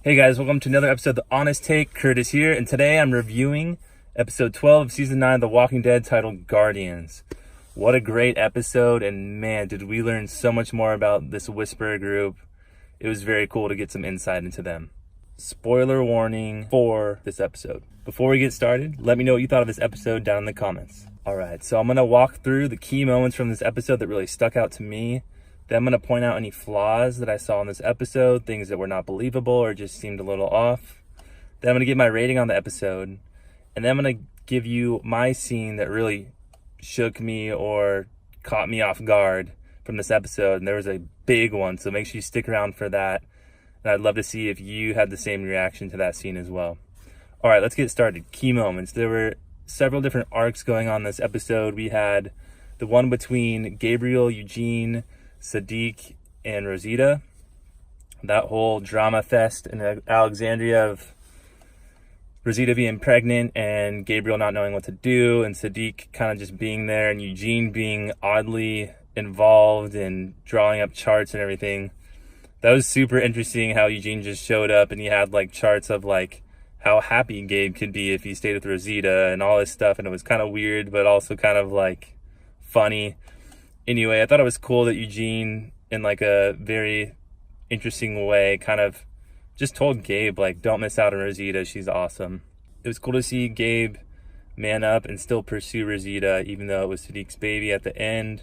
Hey guys, welcome to another episode of The Honest Take. Curtis here, and today I'm reviewing episode 12 of season 9 of The Walking Dead, titled Guardians. What a great episode, and man, did we learn so much more about this Whisperer group. It was very cool to get some insight into them. Spoiler warning for this episode. Before we get started, let me know what you thought of this episode down in the comments. Alright, so I'm going to walk through the key moments from this episode that really stuck out to me. Then I'm going to point out any flaws that I saw in this episode, things that were not believable or just seemed a little off. Then I'm going to give my rating on the episode. And then I'm going to give you my scene that really shook me or caught me off guard from this episode. And there was a big one, so make sure you stick around for that. And I'd love to see if you had the same reaction to that scene as well. All right, let's get started. Key moments. There were several different arcs going on this episode. We had the one between Gabriel, Eugene, Siddiq, and Rosita. That whole drama fest in Alexandria of Rosita being pregnant and Gabriel not knowing what to do, and Siddiq kind of just being there, and Eugene being oddly involved in drawing up charts and everything. That was super interesting how Eugene just showed up and he had like charts of like how happy Gabe could be if he stayed with Rosita and all this stuff, and it was kind of weird but also kind of like funny. Anyway, I thought it was cool that Eugene, in like a very interesting way, kind of just told Gabe, like, don't miss out on Rosita, she's awesome. It was cool to see Gabe man up and still pursue Rosita, even though it was Siddiq's baby at the end.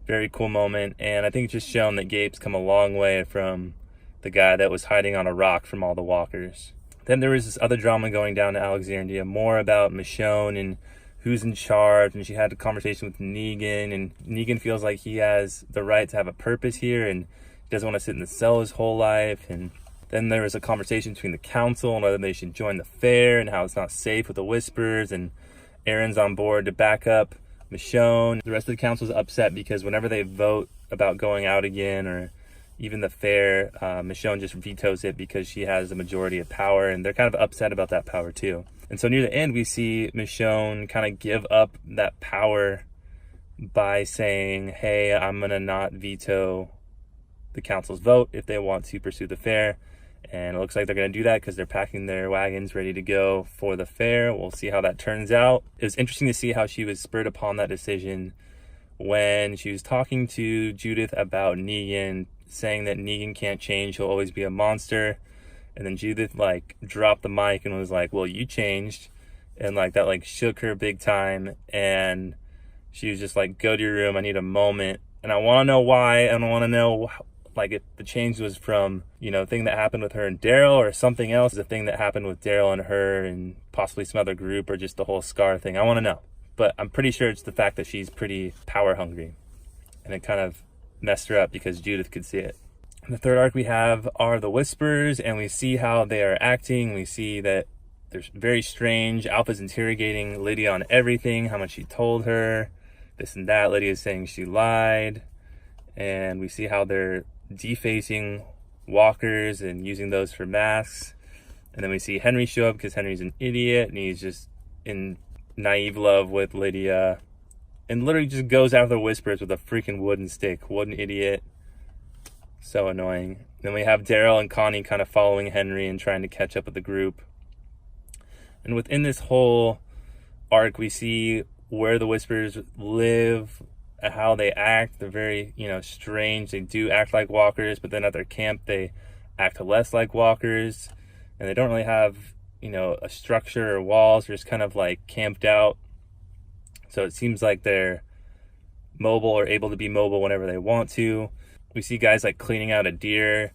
Very cool moment, and I think it's just shown that Gabe's come a long way from the guy that was hiding on a rock from all the walkers. Then there was this other drama going down to Alexandria, more about Michonne and who's in charge, and she had a conversation with Negan, and Negan feels like he has the right to have a purpose here and he doesn't want to sit in the cell his whole life. And then there was a conversation between the council and whether they should join the fair and how it's not safe with the Whispers, and Aaron's on board to back up Michonne. The rest of the council's upset because whenever they vote about going out again or even the fair, Michonne just vetoes it because she has the majority of power, and they're kind of upset about that power too. And so near the end, we see Michonne kind of give up that power by saying, hey, I'm going to not veto the council's vote if they want to pursue the fair. And it looks like they're going to do that because they're packing their wagons ready to go for the fair. We'll see how that turns out. It was interesting to see how she was spurred upon that decision when she was talking to Judith about Negan, saying that Negan can't change, he'll always be a monster. And then Judith like dropped the mic and was like, well, you changed. And like that like shook her big time. And she was just like, go to your room, I need a moment. And I want to know why. And I want to know like if the change was from, you know, thing that happened with her and Daryl, or something else, the thing that happened with Daryl and her and possibly some other group, or just the whole Scar thing. I want to know. But I'm pretty sure it's the fact that she's pretty power hungry. And it kind of messed her up because Judith could see it. The third arc we have are the Whispers, and we see how they are acting. We see that they're very strange. Alpha's interrogating Lydia on everything, how much she told her, this and that. Lydia's saying she lied. And we see how they're defacing walkers and using those for masks. And then we see Henry show up because Henry's an idiot, and he's just in naive love with Lydia. And literally just goes after the Whispers with a freaking wooden stick. What an idiot. So annoying. Then we have Daryl and Connie kind of following Henry and trying to catch up with the group. And within this whole arc, we see where the Whispers live, how they act. They're very, strange. They do act like walkers, but then at their camp, they act less like walkers. And they don't really have, a structure or walls. They're just kind of like camped out. So it seems like they're mobile or able to be mobile whenever they want to. We see guys like cleaning out a deer,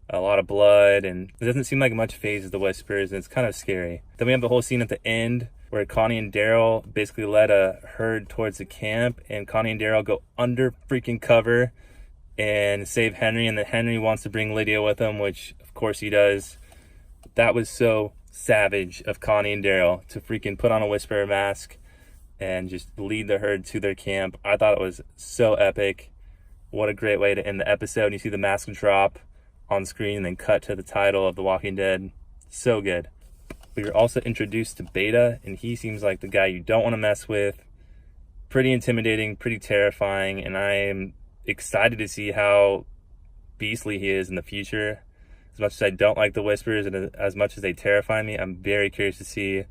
a lot of blood, and it doesn't seem like much phases the Whispers, and it's kind of scary. Then we have the whole scene at the end where Connie and Daryl basically led a herd towards the camp, and Connie and Daryl go under freaking cover and save Henry, and then Henry wants to bring Lydia with him, which of course he does. That was so savage of Connie and Daryl to freaking put on a Whisperer mask and just lead the herd to their camp. I thought it was so epic. What a great way to end the episode. You see the mask drop on screen and then cut to the title of The Walking Dead. So good. We were also introduced to Beta, and he seems like the guy you don't want to mess with. Pretty intimidating, pretty terrifying, and I am excited to see how beastly he is in the future. As much as I don't like the Whispers and as much as they terrify me, I'm very curious to see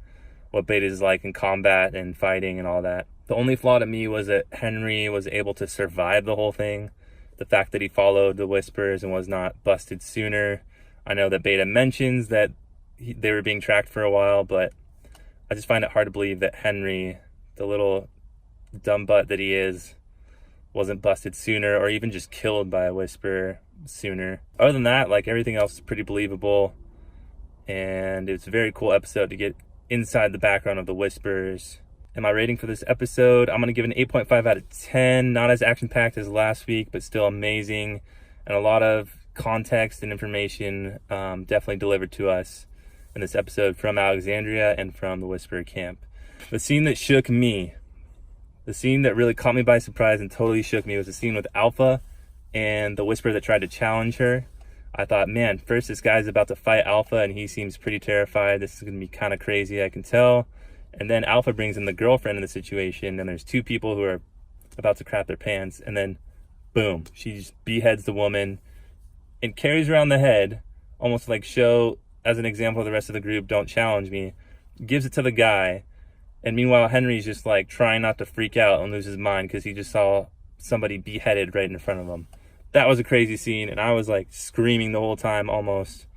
what Beta is like in combat and fighting and all that. The only flaw to me was that Henry was able to survive the whole thing. The fact that he followed the Whispers and was not busted sooner. I know that Beta mentions that they were being tracked for a while, but I just find it hard to believe that Henry, the little dumb butt that he is, wasn't busted sooner or even just killed by a Whisper sooner. Other than that, like, everything else is pretty believable, and it's a very cool episode to get inside the background of the Whispers. And my rating for this episode, I'm going to give it an 8.5 out of 10. Not as action-packed as last week, but still amazing, and a lot of context and information definitely delivered to us in this episode from Alexandria and from the Whisper camp. The scene that shook me, the scene that really caught me by surprise and totally shook me, was the scene with Alpha and the Whisper that tried to challenge her. I thought, man, first this guy's about to fight Alpha and he seems pretty terrified. This is going to be kind of crazy, I can tell. And then Alpha brings in the girlfriend in the situation, and there's two people who are about to crap their pants, and then boom, she just beheads the woman and carries her on the head, almost like show as an example of the rest of the group, don't challenge me, gives it to the guy. And meanwhile, Henry's just like trying not to freak out and lose his mind because he just saw somebody beheaded right in front of him. That was a crazy scene, and I was like screaming the whole time almost,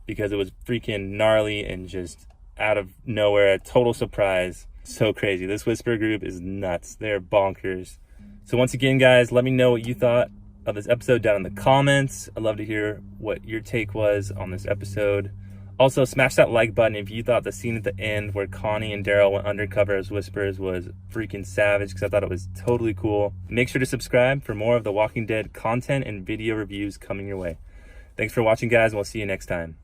because it was freaking gnarly and just out of nowhere, a total surprise. So crazy. This Whisper group is nuts. They're bonkers. So once again, guys, let me know what you thought of this episode down in the comments. I'd love to hear what your take was on this episode. Also, smash that like button if you thought the scene at the end where Connie and Daryl went undercover as Whispers was freaking savage, because I thought it was totally cool. Make sure to subscribe for more of the Walking Dead content and video reviews coming your way. Thanks for watching, guys, and we'll see you next time.